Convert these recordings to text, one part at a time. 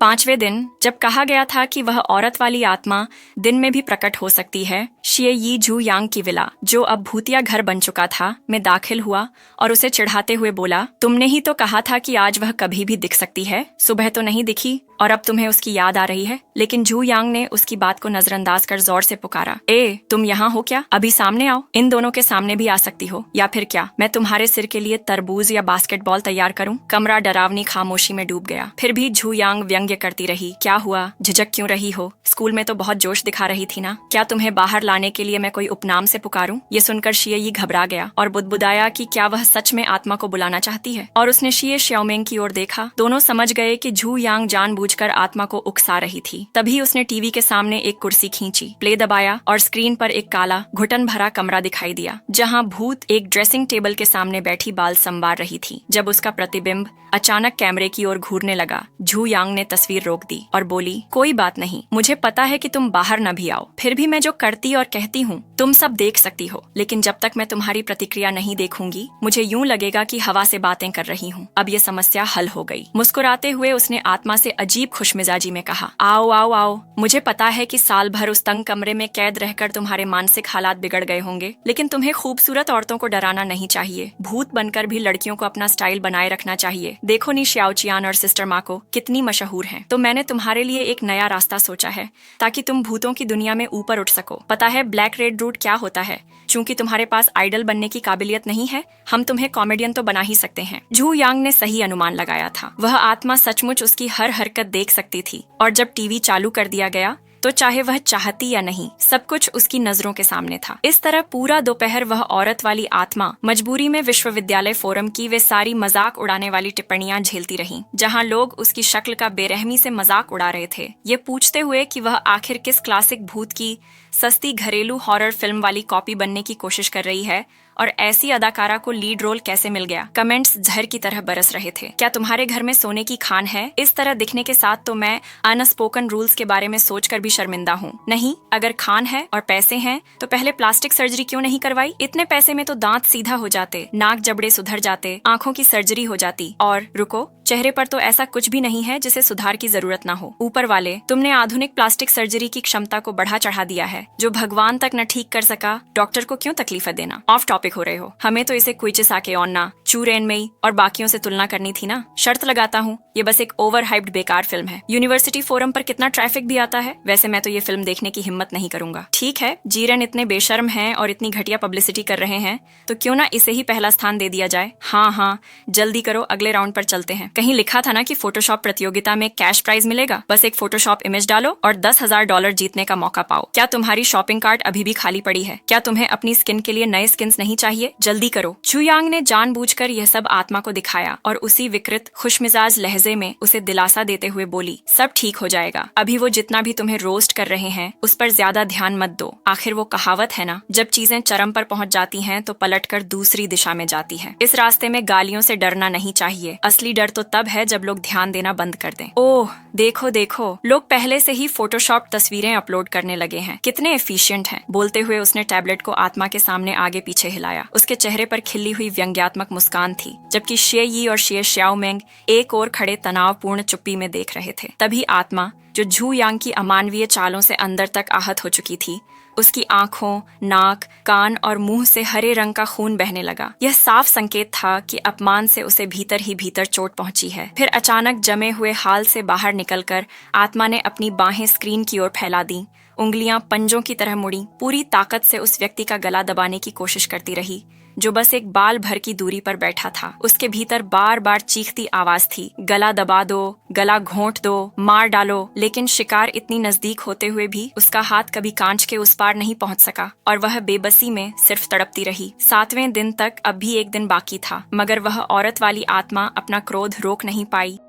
5वें दिन जब कहा गया था कि वह औरत वाली आत्मा दिन में भी प्रकट हो सकती है, शिये यी झू यांग की विला, जो अब भूतिया घर बन चुका था, में दाखिल हुआ और उसे चिढ़ाते हुए बोला, तुमने ही तो कहा था कि आज वह कभी भी दिख सकती है। सुबह तो नहीं दिखी और अब तुम्हें उसकी याद आ रही है। लेकिन झू यांग ने उसकी बात को नजरअंदाज कर जोर से पुकारा, ए तुम यहाँ हो क्या? अभी सामने आओ। इन दोनों के सामने भी आ सकती हो, या फिर क्या मैं तुम्हारे सिर के लिए तरबूज या बास्केटबॉल तैयार करूं? कमरा डरावनी खामोशी में डूब गया। फिर भी झू यांग व्यंग्य करती रही, क्या हुआ, झिझक क्यों रही हो? स्कूल में तो बहुत जोश दिखा रही थी ना। क्या तुम्हें बाहर लाने के लिए मैं कोई उपनाम से पुकारूं? ये सुनकर शिये यी घबरा गया और बुदबुदाया कि क्या वह सच में आत्मा को बुलाना चाहती है, और उसने शिये श्याओमेंग की ओर देखा। दोनों समझ गए कि झू यांग जानबूझकर आत्मा को उकसा रही थी। तभी उसने टीवी के सामने एक कुर्सी खींची, प्ले दबाया और स्क्रीन पर एक काला घुटन भरा कमरा दिखाई दिया, जहाँ भूत एक ड्रेसिंग टेबल के सामने बैठी बाल संवार रही थी। जब उसका प्रतिबिंब अचानक कैमरे की ओर घूरने लगा, झू यांग ने तस्वीर रोक दी और बोली, कोई बात नहीं, मुझे पता है कि तुम बाहर न भी आओ, फिर भी मैं जो करती और कहती हूँ तुम सब देख सकती हो, लेकिन जब तक मैं तुम्हारी प्रतिक्रिया नहीं देखूंगी मुझे यूं लगेगा कि हवा से बातें कर रही हूँ। अब ये समस्या हल हो गई। मुस्कुराते हुए उसने आत्मा से अजीब खुशमिजाजी में कहा, आओ आओ आओ, मुझे पता है कि साल भर उस तंग कमरे में कैद रहकर तुम्हारे मानसिक हालात बिगड़ गए होंगे, लेकिन तुम्हें खूबसूरत औरतों को डराना नहीं चाहिए। भूत बनकर भी लड़कियों को अपना स्टाइल बनाए रखना चाहिए। देखो नी श्याओचियान और सिस्टर माको कितनी मशहूर हैं। तो मैंने तुम्हारे लिए एक नया रास्ता सोचा है ताकि तुम भूतों की दुनिया में ऊपर उठ सको। पता है ब्लैक रेड रूट क्या होता है? चूंकि तुम्हारे पास आइडल बनने की काबिलियत नहीं है, हम तुम्हें कॉमेडियन तो बना ही सकते हैं। झू यांग ने सही अनुमान लगाया था। वह आत्मा सचमुच उसकी हर हरकत देख सकती थी, और जब टीवी चालू कर दिया गया तो चाहे वह चाहती या नहीं, सब कुछ उसकी नजरों के सामने था। इस तरह पूरा दोपहर वह औरत वाली आत्मा मजबूरी में विश्वविद्यालय फोरम की वे सारी मजाक उड़ाने वाली टिप्पणियां झेलती रही, जहां लोग उसकी शक्ल का बेरहमी से मजाक उड़ा रहे थे, ये पूछते हुए कि वह आखिर किस क्लासिक भूत की सस्ती घरेलू हॉरर फिल्म वाली कॉपी बनने की कोशिश कर रही है, और ऐसी अदाकारा को लीड रोल कैसे मिल गया। कमेंट्स झर की तरह बरस रहे थे। क्या तुम्हारे घर में सोने की खान है? इस तरह दिखने के साथ तो मैं अनस्पोकन रूल्स के बारे में सोचकर भी शर्मिंदा हूँ। नहीं, अगर खान है और पैसे हैं तो पहले प्लास्टिक सर्जरी क्यों नहीं करवाई? इतने पैसे में तो दांत सीधा हो जाते, नाक जबड़े सुधर जाते, आंखों की सर्जरी हो जाती, और रुको, चेहरे पर तो ऐसा कुछ भी नहीं है जिसे सुधार की जरूरत ना हो। ऊपर वाले, तुमने आधुनिक प्लास्टिक सर्जरी की क्षमता को बढ़ा चढ़ा दिया है। जो भगवान तक न ठीक कर सका, डॉक्टर को क्यों तकलीफ देना? ऑफ टॉपिक हो रहे हो। हमें तो इसे क्विचिस आके ऑन्ना, चूरेन में और बाकियों से तुलना करनी थी ना। शर्त लगाता हूँ ये बस एक ओवर हाइप्ड बेकार फिल्म है। यूनिवर्सिटी फोरम पर कितना ट्रैफिक भी आता है। वैसे मैं तो ये फिल्म देखने की हिम्मत नहीं करूंगा। ठीक है, जीरन इतने बेशर्म हैं और इतनी घटिया पब्लिसिटी कर रहे हैं, तो क्यों ना इसे ही पहला स्थान दे दिया जाए। हाँ हाँ, जल्दी करो, अगले राउंड पर चलते हैं। कहीं लिखा था ना कि फोटोशॉप प्रतियोगिता में कैश प्राइज मिलेगा। बस एक फोटोशॉप इमेज डालो और $10,000 जीतने का मौका पाओ। क्या तुम्हारी शॉपिंग कार्ट अभी भी खाली पड़ी है? क्या तुम्हें अपनी स्किन के लिए नए स्किन्स नहीं चाहिए? जल्दी करो। झू यांग ने जानबूझकर यह सब आत्मा को दिखाया और उसी विकृत खुशमिजाज लहजे में उसे दिलासा देते हुए बोली, सब ठीक हो जाएगा। अभी वो जितना भी तुम्हें रोस्ट कर रहे हैं उस पर ज्यादा ध्यान मत दो। आखिर वो कहावत है ना, जब चीजें चरम पर पहुंच जाती हैं तो पलटकर दूसरी दिशा में जाती है। इस रास्ते में गालियों से डरना नहीं चाहिए। असली डर तो तब है जब लोग ध्यान देना बंद कर दें। ओह देखो देखो, लोग पहले से ही फोटोशॉप तस्वीरें अपलोड करने लगे हैं। कितने एफिशिएंट हैं। बोलते हुए उसने टैबलेट को आत्मा के सामने आगे पीछे हिलाया। उसके चेहरे पर खिली हुई व्यंग्यात्मक मुस्कान थी, जबकि शिये यी और शिये श्याओमेंग एक और खड़े तनावपूर्ण चुप्पी में देख रहे थे। तभी आत्मा, जो झू यांग की अमानवीय चालों से अंदर तक आहत हो चुकी थी, उसकी आंखों, नाक, कान और मुंह से हरे रंग का खून बहने लगा। यह साफ संकेत था कि अपमान से उसे भीतर ही भीतर चोट पहुंची है। फिर अचानक जमे हुए हाल से बाहर निकलकर आत्मा ने अपनी बाहें स्क्रीन की ओर फैला दी। उंगलियां पंजों की तरह मुड़ी, पूरी ताकत से उस व्यक्ति का गला दबाने की कोशिश करती रही जो बस एक बाल भर की दूरी पर बैठा था। उसके भीतर बार बार चीखती आवाज थी, गला दबा दो, गला घोंट दो, मार डालो। लेकिन शिकार इतनी नजदीक होते हुए भी उसका हाथ कभी कांच के उस पार नहीं पहुंच सका, और वह बेबसी में सिर्फ तड़पती रही। 7वें दिन तक अब भी एक दिन बाकी था, मगर वह औरत वाली आत्मा अपना क्रोध रोक नहीं पाई।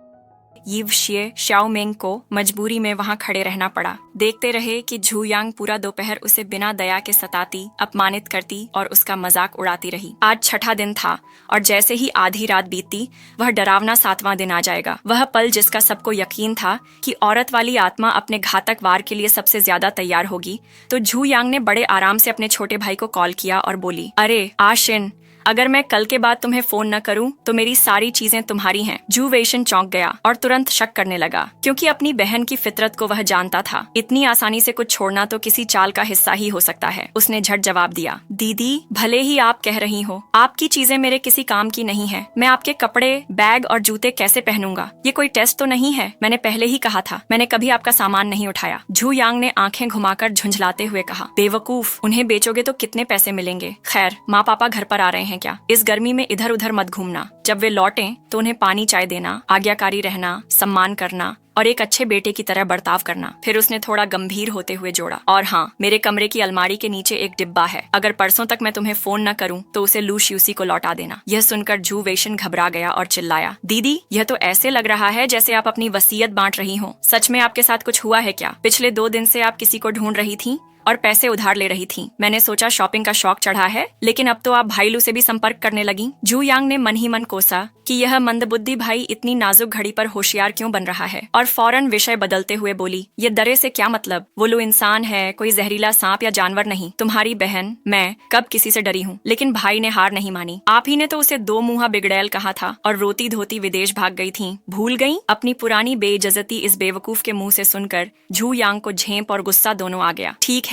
यीव शिये श्याओमेंग को मजबूरी में वहां खड़े रहना पड़ा। देखते रहे कि झू यांग पूरा दोपहर उसे बिना दया के सताती, अपमानित करती और उसका मजाक उड़ाती रही। आज 6ठा दिन था और जैसे ही आधी रात बीतती, वह डरावना 7वां दिन आ जाएगा। वह पल जिसका सबको यकीन था कि औरत वाली आत्मा अपने घातक वार के लिए सबसे ज्यादा तैयार होगी। तो झू यांग ने बड़े आराम से अपने छोटे भाई को कॉल किया और बोली, अरे आशिन, अगर मैं कल के बाद तुम्हें फोन न करूं तो मेरी सारी चीजें तुम्हारी हैं। जू वेशन चौंक गया और तुरंत शक करने लगा, क्योंकि अपनी बहन की फितरत को वह जानता था। इतनी आसानी से कुछ छोड़ना तो किसी चाल का हिस्सा ही हो सकता है। उसने झट जवाब दिया, दीदी भले ही आप कह रही हो, आपकी चीजें मेरे किसी काम की नहीं है। मैं आपके कपड़े, बैग और जूते कैसे पहनूंगा? ये कोई टेस्ट तो नहीं है। मैंने पहले ही कहा था, मैंने कभी आपका सामान नहीं उठाया। झू यांग ने आंखें घुमाकर झुंझलाते हुए कहा, बेवकूफ, उन्हें बेचोगे तो कितने पैसे मिलेंगे? खैर, माँ पापा घर पर आ रहे हैं क्या? इस गर्मी में इधर उधर मत घूमना। जब वे लौटें तो उन्हें पानी चाय देना, आज्ञाकारी रहना, सम्मान करना और एक अच्छे बेटे की तरह बर्ताव करना। फिर उसने थोड़ा गंभीर होते हुए जोड़ा, और हाँ, मेरे कमरे की अलमारी के नीचे एक डिब्बा है। अगर परसों तक मैं तुम्हें फोन न करूं तो उसे लूसियूसी को लौटा देना। यह सुनकर जू वेशन घबरा गया और चिल्लाया, दीदी यह तो ऐसे लग रहा है जैसे आप अपनी वसीयत बांट रही हो। सच में आपके साथ कुछ हुआ है क्या? पिछले 2 दिन से आप किसी को ढूंढ रही थी और पैसे उधार ले रही थी। मैंने सोचा शॉपिंग का शौक चढ़ा है, लेकिन अब तो आप भाईलू से भी संपर्क करने लगी। जू यांग ने मन ही मन कोसा कि यह मंदबुद्धि भाई इतनी नाजुक घड़ी पर होशियार क्यों बन रहा है, और फौरन विषय बदलते हुए बोली, ये डरे से क्या मतलब? वो लो इंसान है, कोई जहरीला सांप या जानवर नहीं। तुम्हारी बहन मैं कब किसी से डरी हूँ? लेकिन भाई ने हार नहीं मानी। आप ही ने तो उसे 2 मुंहा बिगड़ैल कहा था और रोती धोती विदेश भाग गई थी। भूल गई? अपनी पुरानी बेइज्जती इस बेवकूफ के मुंह से सुनकर झू यांग को झेंप और गुस्सा दोनों आ गया। ठीक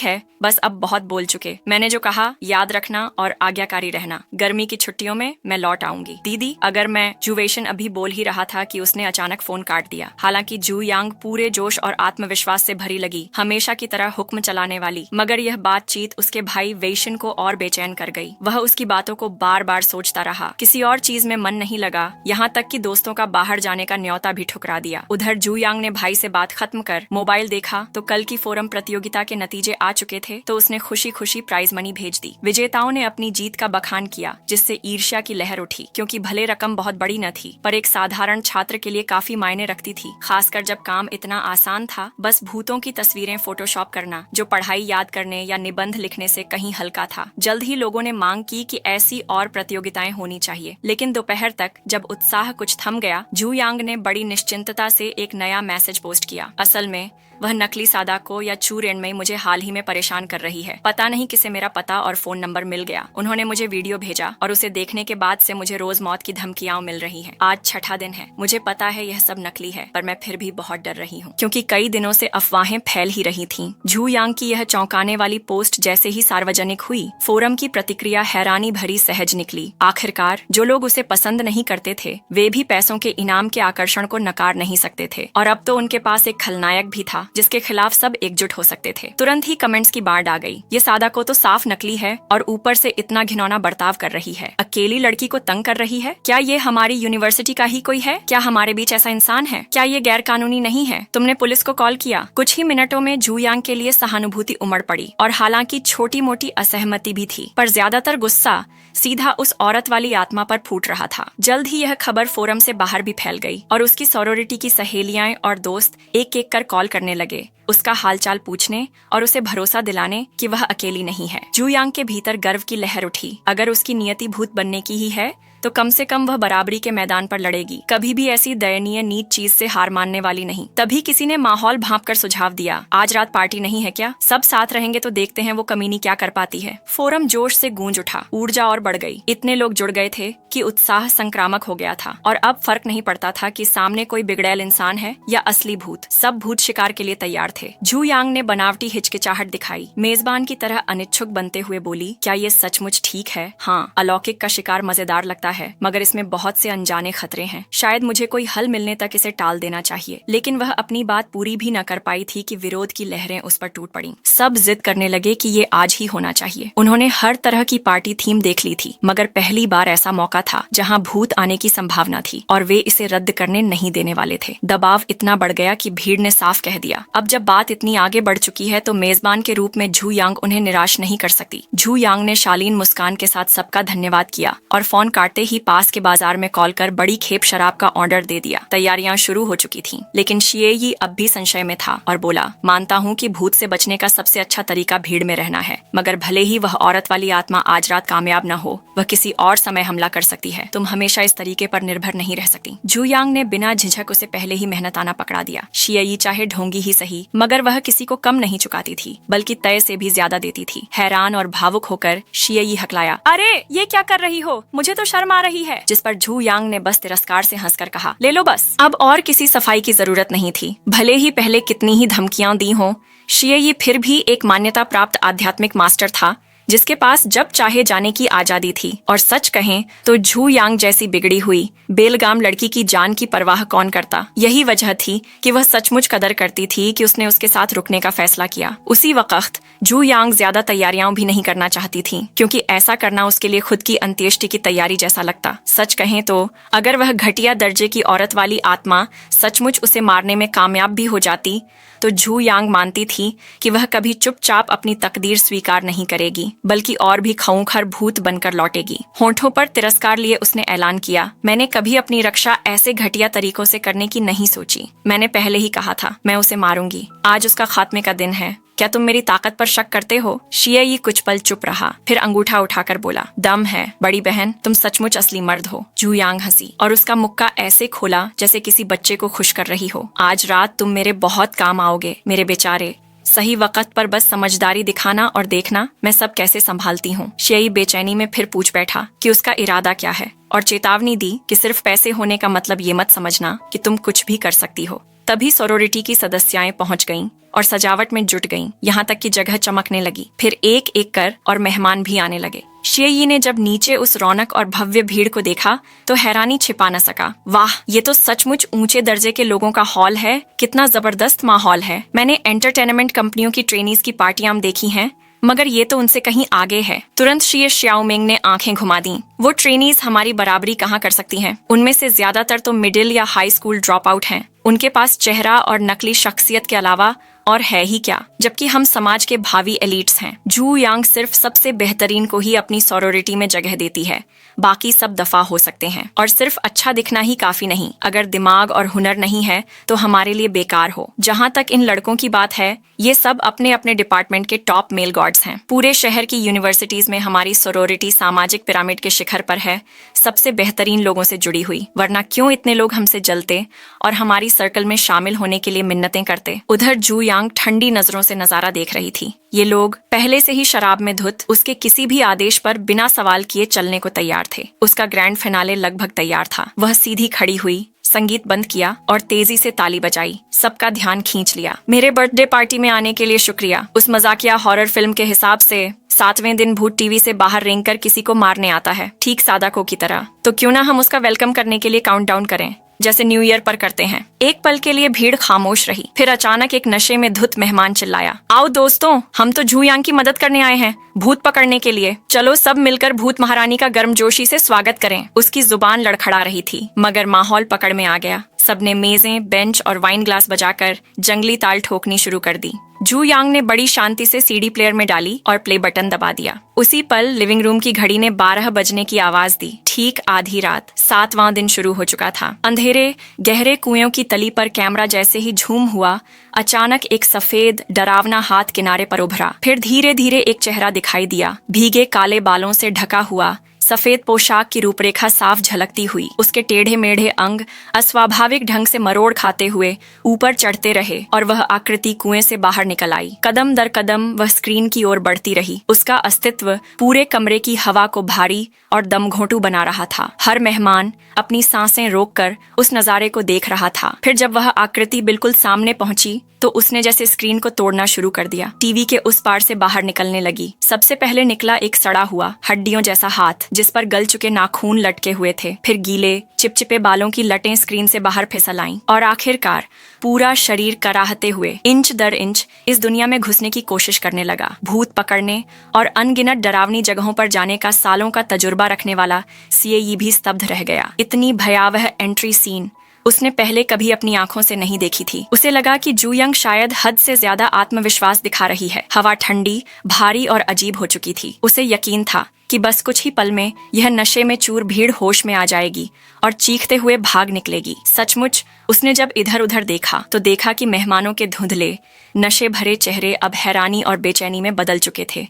है, बस अब बहुत बोल चुके। मैंने जो कहा याद रखना और आज्ञाकारी रहना। गर्मी की छुट्टियों में मैं लौट आऊंगी। दीदी, अगर मैं जू वेशन अभी बोल ही रहा था कि उसने अचानक फोन काट दिया। हालांकि जू यांग पूरे जोश और आत्मविश्वास से भरी लगी, हमेशा की तरह हुक्म चलाने वाली, मगर यह बातचीत उसके भाई वेशन को और बेचैन कर गई। वह उसकी बातों को बार बार सोचता रहा। किसी और चीज में मन नहीं लगा, यहाँ तक कि दोस्तों का बाहर जाने का न्योता भी ठुकरा दिया। उधर जू यांग ने भाई से बात खत्म कर मोबाइल देखा तो कल की फोरम प्रतियोगिता के नतीजे आ चुके थे, तो उसने खुशी खुशी प्राइज मनी भेज दी। विजेताओं ने अपनी जीत का बखान किया, जिससे ईर्ष्या की लहर उठी, क्योंकि भले रकम बहुत बड़ी न थी, पर एक साधारण छात्र के लिए काफी मायने रखती थी, खासकर जब काम इतना आसान था, बस भूतों की तस्वीरें फोटोशॉप करना, जो पढ़ाई याद करने या निबंध लिखने से कहीं हल्का था। जल्द ही लोगों ने मांग की कि ऐसी और प्रतियोगिताएं होनी चाहिए, लेकिन दोपहर तक जब उत्साह कुछ थम गया, जू यांग ने बड़ी निश्चिंतता से एक नया मैसेज पोस्ट किया। असल में वह नकली सादाको या चू रेनमई मुझे हाल ही में परेशान कर रही है। पता नहीं किसे मेरा पता और फोन नंबर मिल गया। उन्होंने मुझे वीडियो भेजा और उसे देखने के बाद से मुझे रोज मौत की धमकियां मिल रही हैं। आज 6ठा दिन है। मुझे पता है यह सब नकली है, पर मैं फिर भी बहुत डर रही हूँ, क्योंकि कई दिनों से अफवाहें फैल ही रही थीं। झू यांग की यह चौंकाने वाली पोस्ट जैसे ही सार्वजनिक हुई, फोरम की प्रतिक्रिया हैरानी भरी सहज निकली। आखिरकार जो लोग उसे पसंद नहीं करते थे, वे भी पैसों के इनाम के आकर्षण को नकार नहीं सकते थे, और अब तो उनके पास एक खलनायक भी था जिसके खिलाफ सब एकजुट हो सकते थे। तुरंत ही कमेंट्स की बाढ़ आ गई। ये सादाको तो साफ नकली है और ऊपर से इतना घिनौना बर्ताव कर रही है। अकेली लड़की को तंग कर रही है। क्या ये हमारी यूनिवर्सिटी का ही कोई है? क्या हमारे बीच ऐसा इंसान है? क्या ये गैर कानूनी नहीं है? तुमने पुलिस को कॉल किया? कुछ ही मिनटों में जू यांग के लिए सहानुभूति उमड़ पड़ी, और हालांकि छोटी मोटी असहमति भी थी, पर ज्यादातर गुस्सा सीधा उस औरत वाली आत्मा पर फूट रहा था। जल्द ही यह खबर फोरम से बाहर भी फैल गई और उसकी सोरोरिटी की सहेलियां और दोस्त एक एक कर कॉल करने लगे, उसका हालचाल पूछने और उसे भरोसा दिलाने कि वह अकेली नहीं है। जू यांग के भीतर गर्व की लहर उठी। अगर उसकी नियति भूत बनने की ही है तो कम से कम वह बराबरी के मैदान पर लड़ेगी, कभी भी ऐसी दयनीय नीच चीज से हार मानने वाली नहीं। तभी किसी ने माहौल भांपकर सुझाव दिया, आज रात पार्टी नहीं है क्या? सब साथ रहेंगे तो देखते हैं वो कमीनी क्या कर पाती है। फोरम जोश से गूंज उठा, ऊर्जा और बढ़ गई। इतने लोग जुड़ गए थे कि उत्साह संक्रामक हो गया था, और अब फर्क नहीं पड़ता था कि सामने कोई बिगड़ैल इंसान है या असली भूत। सब भूत शिकार के लिए तैयार थे। जू यांग ने बनावटी हिचकिचाहट दिखाई, मेजबान की तरह अनिच्छुक बनते हुए बोली, क्या ये सचमुच ठीक है? हाँ, अलौकिक का शिकार मजेदार लगता है, मगर इसमें बहुत से अनजाने खतरे हैं। शायद मुझे कोई हल मिलने तक इसे टाल देना चाहिए। लेकिन वह अपनी बात पूरी भी न कर पाई थी कि विरोध की लहरें उस पर टूट पड़ी। सब जिद करने लगे कि ये आज ही होना चाहिए। उन्होंने हर तरह की पार्टी थीम देख ली थी, मगर पहली बार ऐसा मौका था जहां भूत आने की संभावना थी, और वे इसे रद्द करने नहीं देने वाले थे। दबाव इतना बढ़ गया कि भीड़ ने साफ कह दिया, अब जब बात इतनी आगे बढ़ चुकी है तो मेजबान के रूप में झू यांग उन्हें निराश नहीं कर सकती। झू यांग ने शालीन मुस्कान के साथ सबका धन्यवाद किया और फोन काटते ही पास के बाजार में कॉल कर बड़ी खेप शराब का ऑर्डर दे दिया। तैयारियां शुरू हो चुकी थीं, लेकिन शिएयी अब भी संशय में था और बोला, मानता हूँ कि भूत से बचने का सबसे अच्छा तरीका भीड़ में रहना है, मगर भले ही वह औरत वाली आत्मा आज रात कामयाब न हो, वह किसी और समय हमला कर सकती है। तुम हमेशा इस तरीके पर निर्भर नहीं रह सकती। जू यांग ने बिना झिझक उसे पहले ही मेहनताना पकड़ा दिया। शिएयी चाहे ढोंगी ही सही, मगर वह किसी को कम नहीं चुकाती थी, बल्कि तय से भी ज्यादा देती थी। हैरान और भावुक होकर शिएयी हकलाया, अरे ये क्या कर रही हो, मुझे तो शर्म आ रही है। जिस पर जू यांग ने बस तिरस्कार से हंसकर कहा, ले लो बस। अब और किसी सफाई की जरूरत नहीं थी। भले ही पहले कितनी ही धमकियां दी हों, शिएयी फिर भी एक मान्यता प्राप्त आध्यात्मिक मास्टर था, जिसके पास जब चाहे जाने की आजादी थी। और सच कहें तो जू यांग जैसी बिगड़ी हुई बेलगाम लड़की की जान की परवाह कौन करता। यही वजह थी कि वह सचमुच कदर करती थी कि उसने उसके साथ रुकने का फैसला किया। उसी वक्त जू यांग ज्यादा तैयारियां भी नहीं करना चाहती थी, क्योंकि ऐसा करना उसके लिए खुद की अंत्येष्टि की तैयारी जैसा लगता। सच कहें तो अगर वह घटिया दर्जे की औरत वाली आत्मा सचमुच उसे मारने में कामयाब भी हो जाती, तो जू यांग मानती थी कि वह कभी चुपचाप अपनी तकदीर स्वीकार नहीं करेगी, बल्कि और भी खौंखर भूत बनकर लौटेगी। होंठों पर तिरस्कार लिए उसने ऐलान किया, मैंने कभी अपनी रक्षा ऐसे घटिया तरीकों से करने की नहीं सोची। मैंने पहले ही कहा था, मैं उसे मारूंगी। आज उसका खात्मे का दिन है। क्या तुम मेरी ताकत पर शक करते हो? शिएयी कुछ पल चुप रहा, फिर अंगूठा उठाकर बोला, दम है बड़ी बहन, तुम सचमुच असली मर्द हो। जू यांग हंसी और उसका मुक्का ऐसे खोला जैसे किसी बच्चे को खुश कर रही हो। आज रात तुम मेरे बहुत काम आओगे मेरे बेचारे। सही वक्त पर बस समझदारी दिखाना और देखना मैं सब कैसे संभालती हूँ। शिएयी बेचैनी में फिर पूछ बैठा कि उसका इरादा क्या है, और चेतावनी दी कि सिर्फ पैसे होने का मतलब ये मत समझना कि तुम कुछ भी कर सकती हो। तभी सोरोरिटी की सदस्याएं पहुंच गईं और सजावट में जुट गईं, यहाँ तक कि जगह चमकने लगी। फिर एक एक कर और मेहमान भी आने लगे। शिएयी ने जब नीचे उस रौनक और भव्य भीड़ को देखा तो हैरानी छिपा न सका। वाह, ये तो सचमुच ऊंचे दर्जे के लोगों का हॉल है। कितना जबरदस्त माहौल है। मैंने एंटरटेनमेंट कंपनियों की ट्रेनीज की पार्टियां देखी हैं, मगर ये तो उनसे कहीं आगे है। तुरंत शी श्याओमिंग ने आंखें घुमा दी। वो ट्रेनीज हमारी बराबरी कहाँ कर सकती हैं? उनमें से ज्यादातर तो मिडिल या हाई स्कूल ड्रॉप आउट हैं। उनके पास चेहरा और नकली शख्सियत के अलावा और है ही क्या, जबकि हम समाज के भावी एलिट्स हैं। जू यांग सिर्फ सबसे बेहतरीन को ही अपनी सोरोरिटी में जगह देती है, बाकी सब दफा हो सकते हैं। और सिर्फ अच्छा दिखना ही काफी नहीं, अगर दिमाग और हुनर नहीं है तो हमारे लिए बेकार हो। जहाँ तक इन लड़कों की बात है, ये सब अपने अपने डिपार्टमेंट के टॉप मेल गॉड्स हैं। पूरे शहर की यूनिवर्सिटीज में हमारी सोरोरिटी सामाजिक पिरामिड के शिखर पर है, सबसे बेहतरीन लोगों से जुड़ी हुई। वरना क्यों इतने लोग हमसे जलते और हमारी सर्कल में शामिल होने के लिए मिन्नतें करते। उधर जू यांग ठंडी नजरों से नजारा देख रही थी। ये लोग पहले से ही शराब में धुत उसके किसी भी आदेश पर बिना सवाल किए चलने को तैयार थे। उसका ग्रैंड फिनाले लगभग तैयार था। वह सीधी खड़ी हुई, संगीत बंद किया और तेजी से ताली बजाई। सबका ध्यान खींच लिया। मेरे बर्थडे पार्टी में आने के लिए शुक्रिया। उस मजाकिया हॉरर फिल्म के हिसाब से 7वें दिन भूत टीवी से बाहर रेंग कर किसी को मारने आता है, ठीक सादाको की तरह। तो क्यों ना हम उसका वेलकम करने के लिए काउंटडाउन करें, जैसे न्यू ईयर पर करते हैं। एक पल के लिए भीड़ खामोश रही। फिर अचानक एक नशे में धुत मेहमान चिल्लाया, आओ दोस्तों, हम तो जू यांग की मदद करने आए हैं, भूत पकड़ने के लिए। चलो सब मिलकर भूत महारानी का गर्मजोशी से स्वागत करें। उसकी जुबान लड़खड़ा रही थी, मगर माहौल पकड़ में आ गया। सबने मेजें, बेंच और वाइन ग्लास बजाकर जंगली ताल ठोकनी शुरू कर दी। जू यांग ने बड़ी शांति से सीडी प्लेयर में डाली और प्ले बटन दबा दिया। उसी पल लिविंग रूम की घड़ी ने 12 बजने की आवाज दी। ठीक आधी रात, 7वां दिन शुरू हो चुका था। अंधेरे गहरे कुएं की तली पर कैमरा जैसे ही झूम हुआ, अचानक एक सफेद डरावना हाथ किनारे पर उभरा। फिर धीरे धीरे एक चेहरा दिखाई दिया, भीगे काले बालों से ढका हुआ। सफेद पोशाक की रूपरेखा साफ झलकती हुई। उसके टेढ़े मेढ़े अंग अस्वाभाविक ढंग से मरोड़ खाते हुए ऊपर चढ़ते रहे और वह आकृति कुएं से बाहर निकल आई। कदम दर कदम वह स्क्रीन की ओर बढ़ती रही। उसका अस्तित्व पूरे कमरे की हवा को भारी और दमघोंटू बना रहा था। हर मेहमान अपनी सांसें रोककर उस नजारे को देख रहा था। फिर जब वह आकृति बिल्कुल सामने पहुंची तो उसने जैसे स्क्रीन को तोड़ना शुरू कर दिया। टीवी के उस पार से बाहर निकलने लगी। सबसे पहले निकला एक सड़ा हुआ हड्डियों जैसा हाथ, जिस पर गल चुके नाखून लटके हुए थे। फिर गीले चिपचिपे बालों की लटें स्क्रीन से बाहर फिसल आईं और आखिरकार पूरा शरीर कराहते हुए इंच दर इंच इस दुनिया में घुसने की कोशिश करने लगा। भूत पकड़ने और अनगिनत डरावनी जगहों पर जाने का सालों का तजुर्बा रखने वाला सीएई भी स्तब्ध रह गया। इतनी भयावह एंट्री सीन उसने पहले कभी अपनी आंखों से नहीं देखी थी। उसे लगा कि जू यांग शायद हद से ज्यादा आत्मविश्वास दिखा रही है। हवा ठंडी, भारी और अजीब हो चुकी थी। उसे यकीन था कि बस कुछ ही पल में यह नशे में चूर भीड़ होश में आ जाएगी और चीखते हुए भाग निकलेगी। सचमुच उसने जब इधर उधर देखा तो देखा कि मेहमानों के धुंधले नशे भरे चेहरे अब हैरानी और बेचैनी में बदल चुके थे।